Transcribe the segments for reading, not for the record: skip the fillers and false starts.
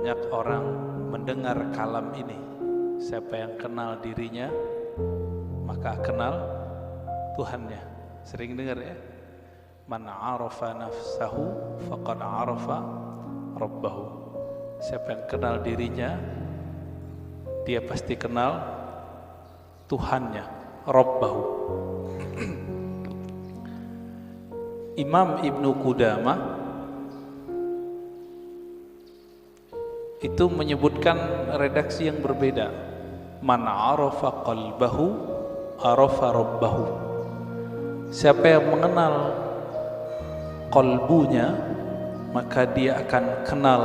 banyak orang mendengar kalam ini. Siapa yang kenal dirinya, maka kenal Tuhannya. Sering dengar ya? Man arafa nafsahu faqad arafa rabbahu. Siapa yang kenal dirinya, dia pasti kenal Tuhannya, Rabbahu. Imam Ibnu Qudamah itu menyebutkan redaksi yang berbeda. Man arafa qalbahu arafa rabbahu. Siapa yang mengenal qalbunya, maka dia akan kenal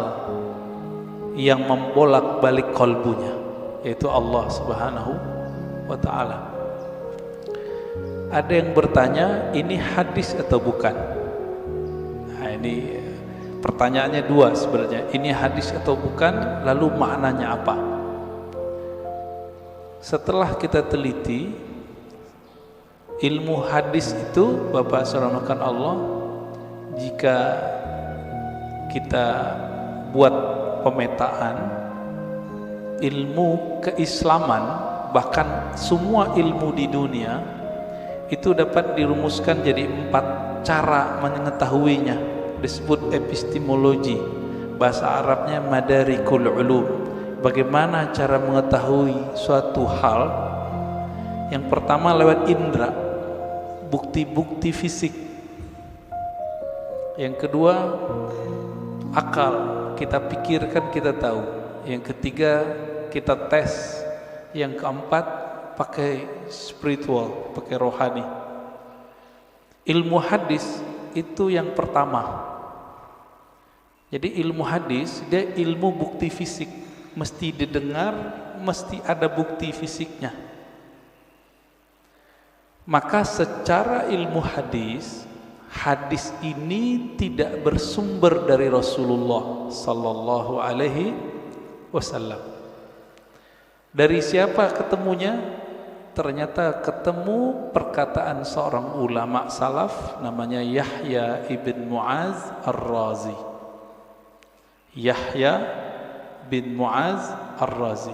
yang membolak-balik qalbunya, yaitu Allah Subhanahu wa ta'ala. Ada yang bertanya, ini hadis atau bukan? Nah, ini pertanyaannya dua sebenarnya. Ini hadis atau bukan, lalu maknanya apa? Setelah kita teliti, ilmu hadis itu, Bapak Saudara Allah, jika kita buat pemetaan ilmu keislaman, bahkan semua ilmu di dunia itu dapat dirumuskan jadi 4 cara mengetahuinya. Disebut epistemologi, bahasa Arabnya madarikul ulum. Bagaimana cara mengetahui suatu hal? Yang pertama lewat indera, bukti-bukti fisik. Yang kedua akal, kita pikirkan kita tahu. Yang ketiga kita tes. Yang keempat pakai spiritual, pakai rohani. Ilmu hadis itu yang pertama. Jadi ilmu hadis dia ilmu bukti fisik, mesti didengar, mesti ada bukti fisiknya. Maka secara ilmu hadis, hadis ini tidak bersumber dari Rasulullah sallallahu alaihi wasallam. Dari siapa ketemunya? Ternyata ketemu perkataan seorang ulama salaf namanya Yahya ibn Mu'az Ar-Razi. Yahya bin Mu'az Ar-Razi.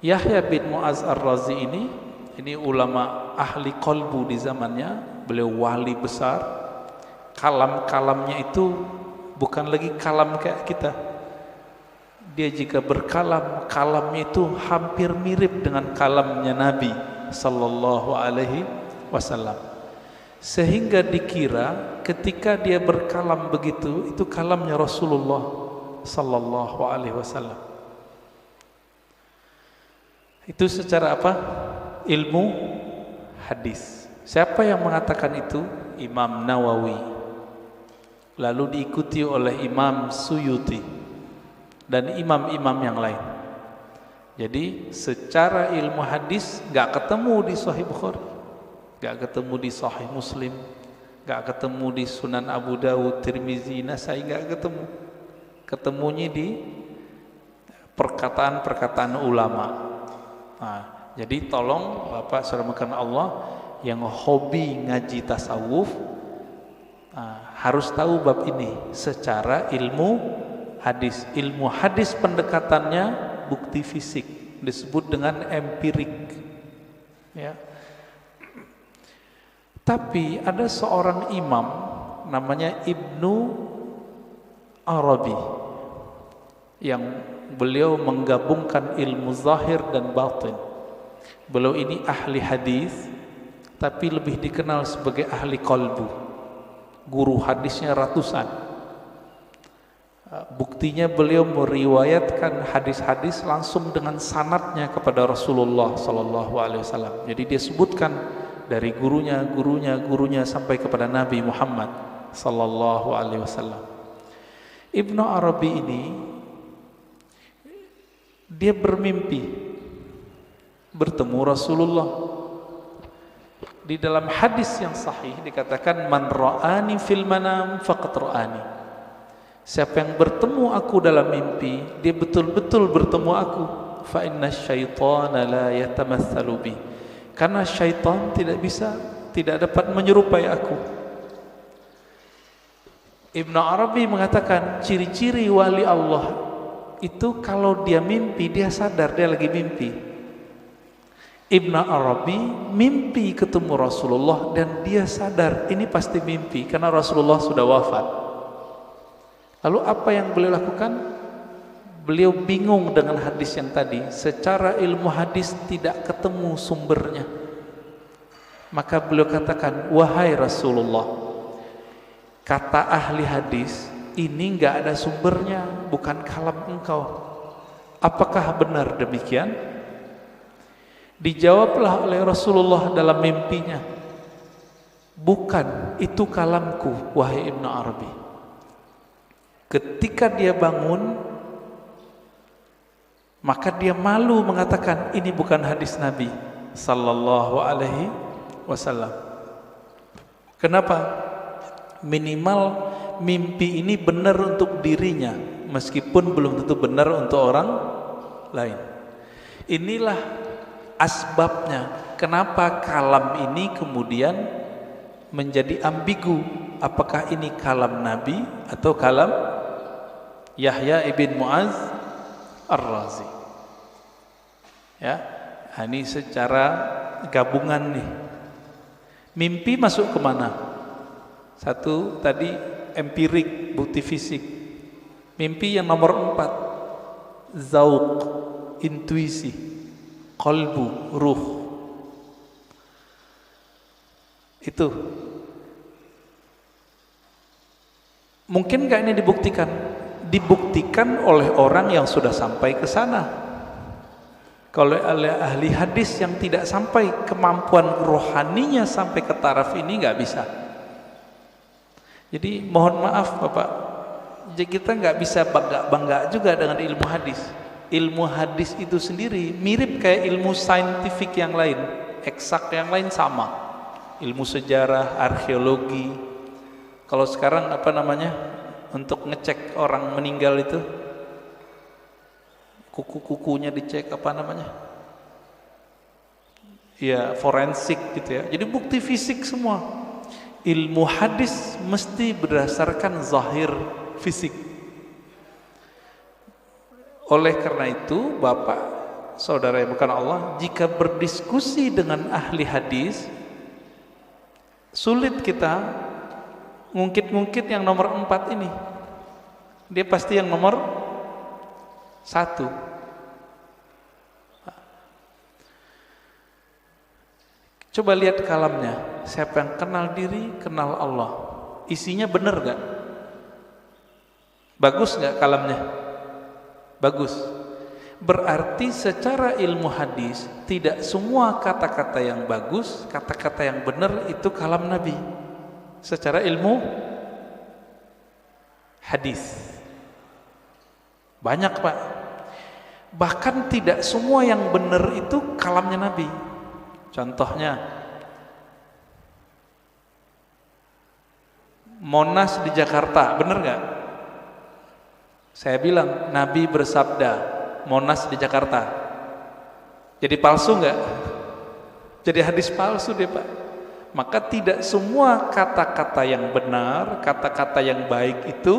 Yahya bin Mu'az Ar-Razi ini ulama ahli qalbu di zamannya. Beliau wali besar. Kalam-kalamnya itu bukan lagi kalam kayak kita. Dia jika berkalam, kalamnya itu hampir mirip dengan kalamnya Nabi sallallahu alaihi wasallam. Sehingga dikira ketika dia berkalam begitu, itu kalamnya Rasulullah sallallahu alaihi wasallam. Itu secara apa? Ilmu hadis. Siapa yang mengatakan itu? Imam Nawawi. Lalu diikuti oleh Imam Suyuti dan imam-imam yang lain. Jadi secara ilmu hadis gak ketemu di Sahih Bukhari, gak ketemu di Sahih Muslim, gak ketemu di Sunan Abu Dawud, Tirmizi, Nasai, gak ketemu. Ketemunya di perkataan-perkataan ulama. Nah, jadi tolong Bapak saudara Allah yang hobi ngaji tasawuf, harus tahu bab ini secara ilmu hadis. Ilmu hadis pendekatannya bukti fisik, disebut dengan empirik, ya. Tapi ada seorang imam namanya Ibnu Arabi yang beliau menggabungkan ilmu zahir dan batin. Beliau ini ahli hadis, tapi lebih dikenal sebagai ahli qalbu. Guru hadisnya ratusan. Buktinya beliau meriwayatkan hadis-hadis langsung dengan sanadnya kepada Rasulullah sallallahu alaihi wasallam. Jadi dia sebutkan dari gurunya sampai kepada Nabi Muhammad sallallahu alaihi wasallam. Ibnu Arabi ini dia bermimpi bertemu Rasulullah. Di dalam hadis yang sahih dikatakan man ra'ani fil manam faqad ra'ani. Siapa yang bertemu aku dalam mimpi, dia betul-betul bertemu aku. Fa inna syaitana la yatamatsalu bi. Karena syaitan tidak dapat menyerupai aku. Ibnu Arabi mengatakan ciri-ciri wali Allah itu kalau dia mimpi, dia sadar dia lagi mimpi. Ibnu Arabi mimpi ketemu Rasulullah dan dia sadar ini pasti mimpi karena Rasulullah sudah wafat. Lalu apa yang beliau lakukan? Beliau bingung dengan hadis yang tadi. Secara ilmu hadis tidak ketemu sumbernya. Maka beliau katakan, wahai Rasulullah, kata ahli hadis ini enggak ada sumbernya, bukan kalam engkau. Apakah benar demikian? Dijawablah oleh Rasulullah dalam mimpinya, bukan, itu kalamku wahai Ibnu Arabi. Ketika dia bangun, maka dia malu mengatakan ini bukan hadis Nabi sallallahu alaihi wasallam. Kenapa? Minimal mimpi ini benar untuk dirinya, meskipun belum tentu benar untuk orang lain. Inilah asbabnya kenapa kalam ini kemudian menjadi ambigu. Apakah ini kalam Nabi atau kalam Yahya ibn Muaz Ar-Razi? Ya, ini secara gabungan nih. Mimpi masuk kemana? Satu tadi empirik, bukti fisik. Mimpi yang nomor 4, zauq, intuisi, qalbu, ruh. Itu mungkin nggak ini dibuktikan? Dibuktikan oleh orang yang sudah sampai ke sana. Kalau oleh ahli hadis yang tidak sampai, kemampuan rohaninya sampai ke taraf ini nggak bisa. Jadi mohon maaf Bapak, jadi kita nggak bisa bangga juga dengan ilmu hadis. Ilmu hadis itu sendiri mirip kayak ilmu saintifik yang lain, eksak yang lain sama. Ilmu sejarah, arkeologi. Kalau sekarang apa namanya, untuk ngecek orang meninggal itu, kuku-kukunya dicek, apa namanya, ya forensik gitu ya. Jadi bukti fisik semua. Ilmu hadis mesti berdasarkan zahir fisik. Oleh karena itu Bapak, saudara yang bukan Allah, jika berdiskusi dengan ahli hadis, sulit kita ngungkit-ngungkit yang nomor 4 ini. Dia pasti yang nomor 1. Coba lihat kalamnya. Siapa yang kenal diri, kenal Allah. Isinya benar gak? Bagus gak kalamnya? Bagus. Berarti secara ilmu hadis, tidak semua kata-kata yang bagus, kata-kata yang benar itu kalam Nabi. Secara ilmu hadis banyak Pak. Bahkan tidak semua yang benar itu kalamnya Nabi. Contohnya Monas di Jakarta, benar gak? Saya bilang Nabi bersabda Monas di Jakarta. Jadi palsu gak? Jadi hadis palsu deh Pak. Maka tidak semua kata-kata yang benar, kata-kata yang baik itu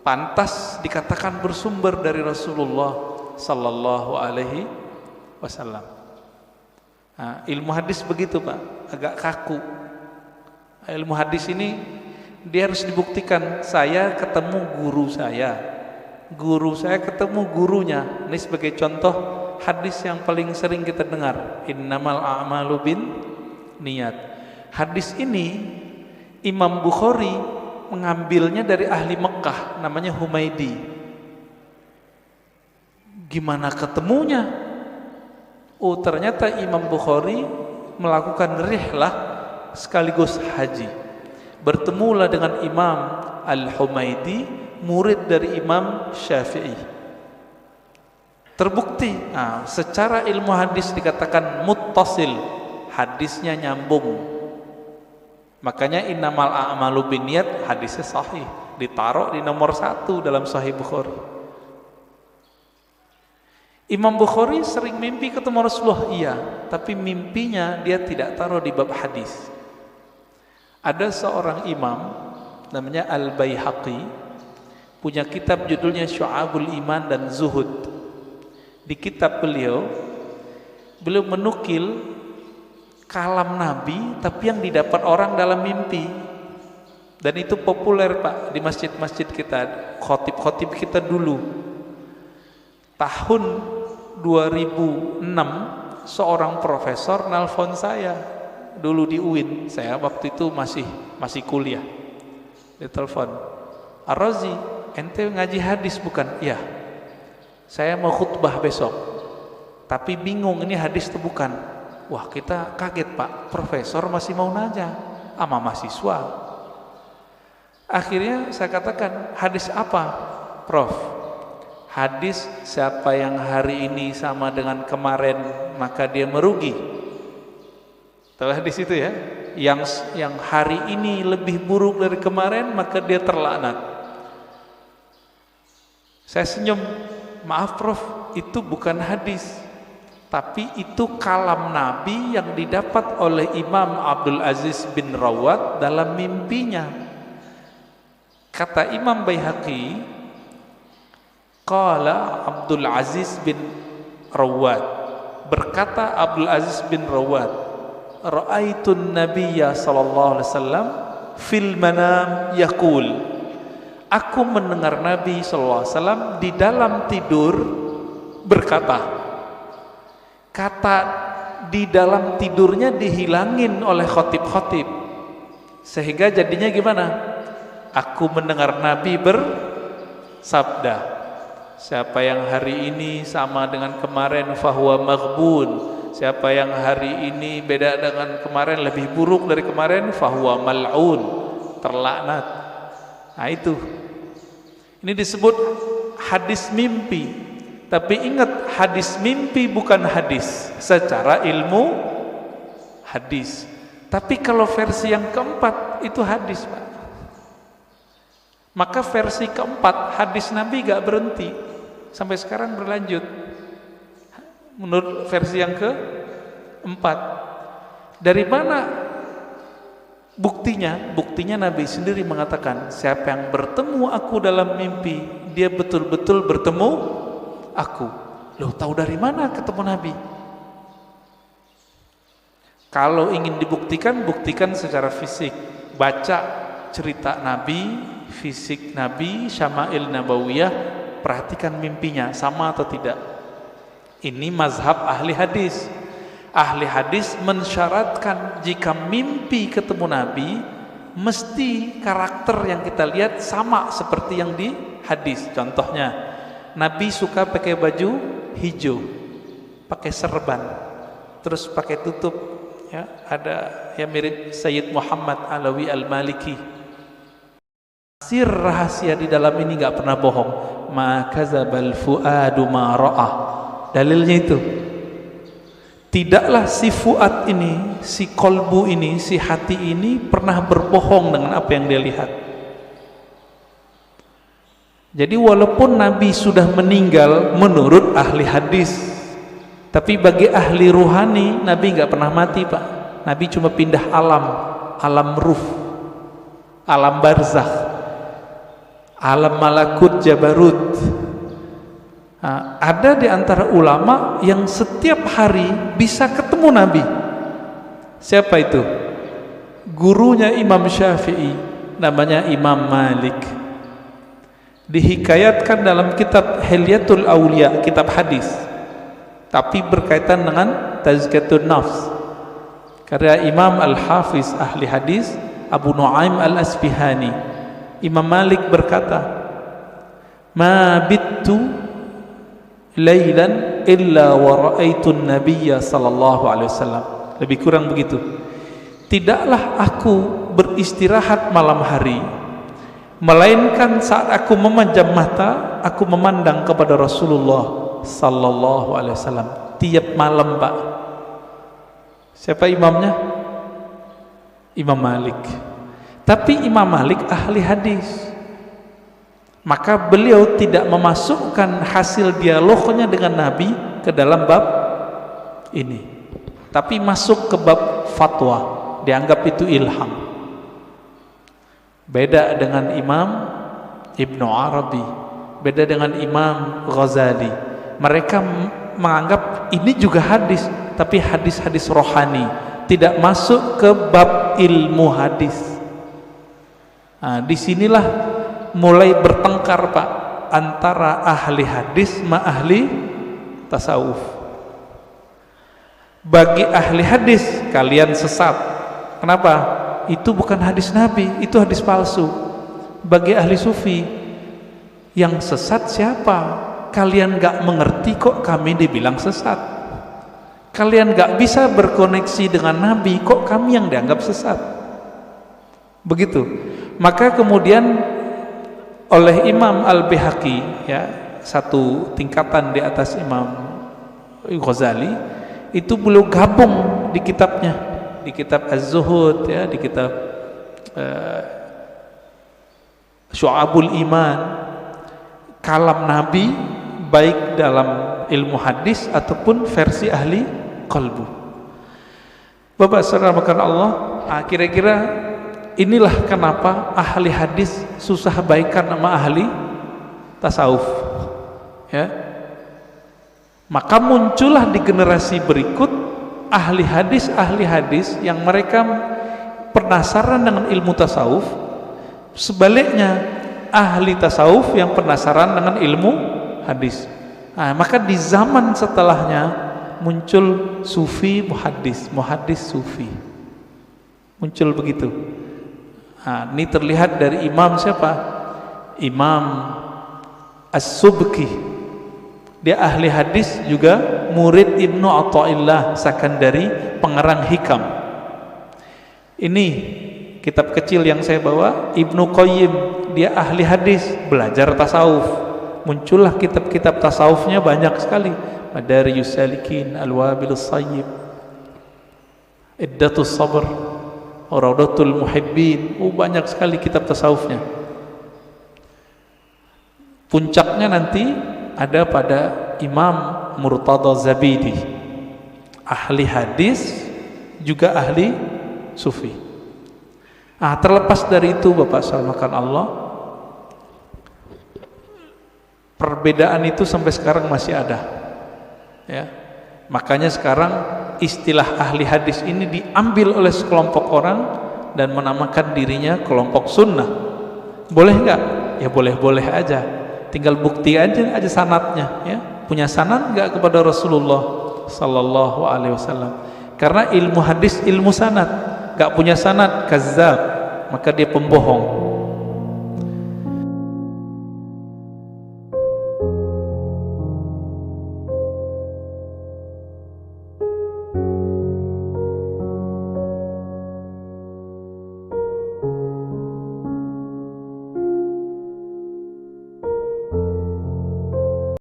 pantas dikatakan bersumber dari Rasulullah sallallahu alaihi wasallam. Nah, ilmu hadis begitu Pak, agak kaku. Ilmu hadis ini dia harus dibuktikan. Saya ketemu guru saya ketemu gurunya. Ini sebagai contoh hadis yang paling sering kita dengar, innamal a'malu bin niat. Hadis ini Imam Bukhari mengambilnya dari ahli Mekah, namanya Humaidi. Gimana ketemunya? Oh, ternyata Imam Bukhari melakukan rihlah sekaligus haji. Bertemulah dengan Imam Al-Humaidi, murid dari Imam Syafi'i. Terbukti, secara ilmu hadis dikatakan muttasil, hadisnya nyambung. Makanya innamal a'malu binniyat, hadisnya sahih, ditaruh di nomor 1 dalam Sahih Bukhari. Imam Bukhari sering mimpi ketemu Rasulullah, iya, tapi mimpinya dia tidak taruh di bab hadis. Ada seorang imam namanya Al-Baihaqi, punya kitab judulnya Syu'abul Iman dan Zuhud. Di kitab beliau menukil kalam Nabi tapi yang didapat orang dalam mimpi. Dan itu populer Pak di masjid-masjid kita, khotib-khotib kita dulu. Tahun 2006 seorang profesor nelfon saya dulu di UIN. Saya waktu itu masih kuliah. Dia telepon, "Ar-Razi, ente ngaji hadis bukan?" "Iya. Saya mau khutbah besok. Tapi bingung ini hadis itu bukan." Wah, kita kaget Pak, profesor masih mau nanya sama mahasiswa. Akhirnya saya katakan, "Hadis apa, Prof?" "Hadis siapa yang hari ini sama dengan kemarin maka dia merugi." Tahu hadis itu ya? Yang hari ini lebih buruk dari kemarin maka dia terlaknat. Saya senyum, "Maaf Prof, itu bukan hadis, tapi itu kalam Nabi yang didapat oleh Imam Abdul Aziz bin Rawat dalam mimpinya." Kata Imam Baihaqi, qala Abdul Aziz bin Rawat, berkata Abdul Aziz bin Rawat, "Ra'aitun Nabiyya sallallahu alaihi wasallam fil manam yaqul." Aku mendengar Nabi sallallahu alaihi wasallam di dalam tidur berkata. Kata di dalam tidurnya dihilangin oleh khotib-khotib. Sehingga jadinya gimana? Aku mendengar Nabi bersabda, "Siapa yang hari ini sama dengan kemarin fahuwa maghbun." Siapa yang hari ini beda dengan kemarin, lebih buruk dari kemarin, fahuwa mal'un, terlaknat. Nah itu. Ini disebut hadis mimpi. Tapi ingat, hadis mimpi bukan hadis secara ilmu hadis. Tapi kalau versi yang keempat itu hadis, Pak. Maka versi keempat hadis Nabi gak berhenti sampai sekarang berlanjut. Menurut versi yang keempat, dari mana buktinya? Buktinya Nabi sendiri mengatakan, siapa yang bertemu aku dalam mimpi, dia betul-betul bertemu aku. Loh, tahu dari mana ketemu Nabi? Kalau ingin dibuktikan, buktikan secara fisik. Baca cerita Nabi, fisik Nabi, Syama'il Nabawiyah, perhatikan mimpinya sama atau tidak. Ini mazhab ahli hadis. Ahli hadis mensyaratkan jika mimpi ketemu Nabi, mesti karakter yang kita lihat sama seperti yang di hadis. Contohnya, Nabi suka pakai baju hijau, pakai serban, terus pakai tutup, ya, ada yang mirip Sayyid Muhammad Alawi Al-Maliki. Sir rahasia di dalam ini gak pernah bohong. Ma kadzabal fuadu ma ra'ah. Dalilnya itu, tidaklah si fuad ini, si kolbu ini, si hati ini pernah berbohong dengan apa yang dia lihat. Jadi walaupun Nabi sudah meninggal menurut ahli hadis, tapi bagi ahli ruhani Nabi gak pernah mati, Pak. Nabi cuma pindah alam, alam ruh, alam barzakh, alam malakut jabarut. Nah, ada di antara ulama yang setiap hari bisa ketemu Nabi. Siapa itu? Gurunya Imam Syafi'i, namanya Imam Malik. Dihikayatkan dalam kitab Hilyatul Auliya, kitab hadis, tapi berkaitan dengan Tazkiyatun Nafs, karya Imam Al-Hafiz ahli hadis Abu Nu'aim Al-Asbihani. Imam Malik berkata, "Ma bittu lailan illa wa ra'aitun nabiyya sallallahu alaihi wasallam." Lebih kurang begitu. Tidaklah aku beristirahat malam hari, melainkan saat aku memejam mata, aku memandang kepada Rasulullah sallallahu alaihi wasallam tiap malam, Pak. Siapa imamnya? Imam Malik. Tapi Imam Malik ahli hadis, maka beliau tidak memasukkan hasil dialognya dengan Nabi ke dalam bab ini, tapi masuk ke bab fatwa, dianggap itu ilham. Beda dengan Imam Ibnu Arabi, beda dengan Imam Ghazali. Mereka menganggap ini juga hadis, tapi hadis-hadis rohani, tidak masuk ke bab ilmu hadis. Nah, disinilah mulai bertengkar Pak, antara ahli hadis sama ahli tasawuf. Bagi ahli hadis, kalian sesat. Kenapa? Itu bukan hadis Nabi, itu hadis palsu. Bagi ahli sufi, yang sesat siapa? Kalian gak mengerti kok kami dibilang sesat. Kalian gak bisa berkoneksi dengan Nabi, kok kami yang dianggap sesat. Begitu. Maka kemudian oleh Imam Al-Baihaqi, ya, satu tingkatan di atas Imam Ghazali, itu beliau gabung di kitabnya, di kitab Az-Zuhud, ya, di kitab Syu'abul Iman, kalam Nabi baik dalam ilmu hadis ataupun versi ahli qalbu. Bapak saudara makan Allah, kira-kira inilah kenapa ahli hadis susah baikan sama ahli tasawuf, ya. Maka muncullah di generasi berikut ahli hadis yang mereka penasaran dengan ilmu tasawuf. Sebaliknya ahli tasawuf yang penasaran dengan ilmu hadis. Nah, maka di zaman setelahnya muncul sufi muhaddis, muhaddis sufi, muncul begitu. Nah, ini terlihat dari imam siapa? Imam As-Subki. Dia ahli hadis juga murid Ibnu Athaillah Sakandari, pengarang Hikam. Ini kitab kecil yang saya bawa, Ibnu Qayyim, dia ahli hadis, belajar tasawuf. Muncullah kitab-kitab tasawufnya banyak sekali. Madariyus Salikin, Al-Wabilus Sayyib, Iddatus Sabr, Raudatul Muhibbin. Banyak sekali kitab tasawufnya. Puncaknya nanti ada pada Imam Murtada Zabidi, ahli hadis juga ahli sufi. Terlepas dari itu Bapak salamakan Allah, perbedaan itu sampai sekarang masih ada, ya. Makanya sekarang istilah ahli hadis ini diambil oleh sekelompok orang dan menamakan dirinya kelompok sunnah. Boleh nggak? Ya boleh-boleh aja, tinggal bukti aja sanadnya, ya. Punya sanad nggak kepada Rasulullah Sallallahu Alaihi Wasallam? Karena ilmu hadis ilmu sanad. Gak punya sanad, kazzab, maka dia pembohong.